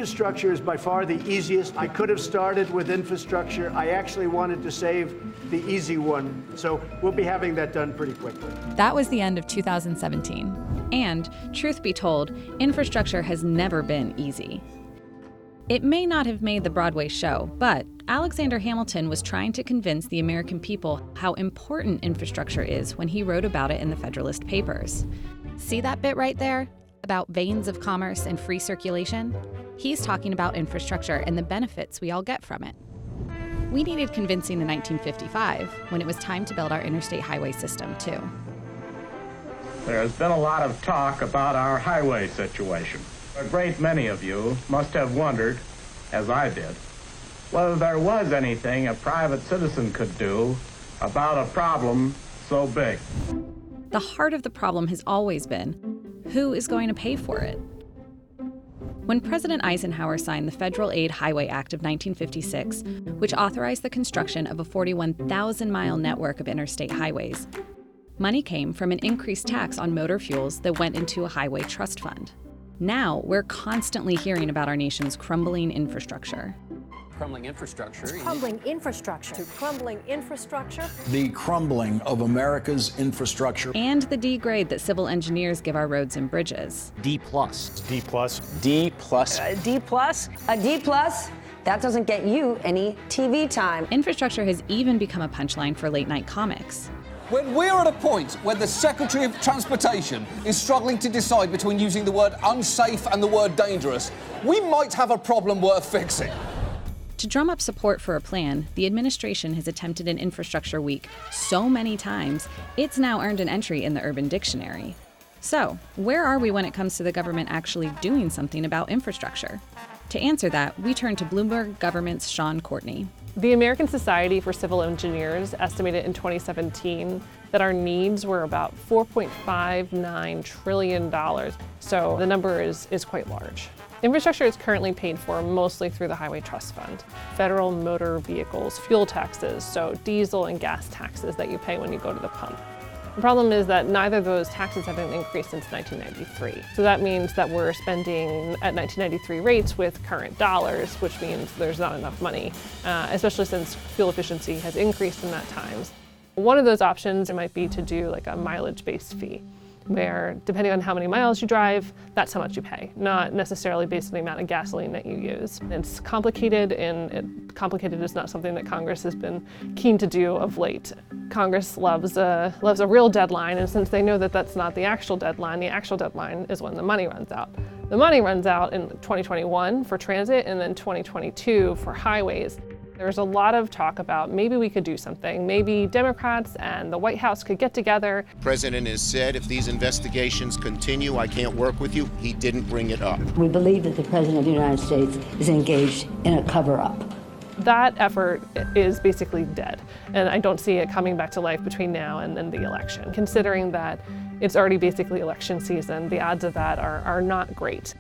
Infrastructure is by far the easiest. I could have started with infrastructure. I actually wanted to save the easy one. So we'll be having that done pretty quickly. That was the end of 2017. And, truth be told, infrastructure has never been easy. It may not have made the Broadway show, but Alexander Hamilton was trying to convince the American people how important infrastructure is when he wrote about it in the Federalist Papers. See that bit right there? About veins of commerce and free circulation? He's talking about infrastructure and the benefits we all get from it. We needed convincing in 1955, when it was time to build our interstate highway system, too. There has been a lot of talk about our highway situation. A great many of you must have wondered, as I did, whether there was anything a private citizen could do about a problem so big. The heart of the problem has always been, who is going to pay for it? When President Eisenhower signed the Federal Aid Highway Act of 1956, which authorized the construction of a 41,000-mile network of interstate highways, money came from an increased tax on motor fuels that went into a highway trust fund. Now, we're constantly hearing about our nation's crumbling infrastructure. Crumbling infrastructure. It's crumbling infrastructure. To crumbling infrastructure. The crumbling of America's infrastructure. And the D grade that civil engineers give our roads and bridges. D plus. D plus. D plus. D plus. A D plus. That doesn't get you any TV time. Infrastructure has even become a punchline for late-night comics. When we're at a point where the Secretary of Transportation is struggling to decide between using the word unsafe and the word dangerous, we might have a problem worth fixing. To drum up support for a plan, the administration has attempted an infrastructure week so many times, it's now earned an entry in the Urban Dictionary. So, where are we when it comes to the government actually doing something about infrastructure? To answer that, we turn to Bloomberg Government's Shaun Courtney. The American Society for Civil Engineers estimated in 2017 that our needs were about $4.59 trillion. So the number is quite large. Infrastructure is currently paid for mostly through the Highway Trust Fund. Federal motor vehicles, fuel taxes, so diesel and gas taxes that you pay when you go to the pump. The problem is that neither of those taxes have been increased since 1993. So that means that we're spending at 1993 rates with current dollars, which means there's not enough money, especially since fuel efficiency has increased in that time. One of those options might be to do like a mileage-based fee, where depending on how many miles you drive, that's how much you pay, not necessarily based on the amount of gasoline that you use. It's complicated, and complicated is not something that Congress has been keen to do of late. Congress loves a real deadline, and since they know that that's not the actual deadline is when the money runs out. The money runs out in 2021 for transit and then 2022 for highways. There's a lot of talk about maybe we could do something. Maybe Democrats and the White House could get together. The president has said if these investigations continue, I can't work with you. He didn't bring it up. We believe that the president of the United States is engaged in a cover-up. That effort is basically dead, and I don't see it coming back to life between now and then the election. Considering that it's already basically election season, the odds of that are not great.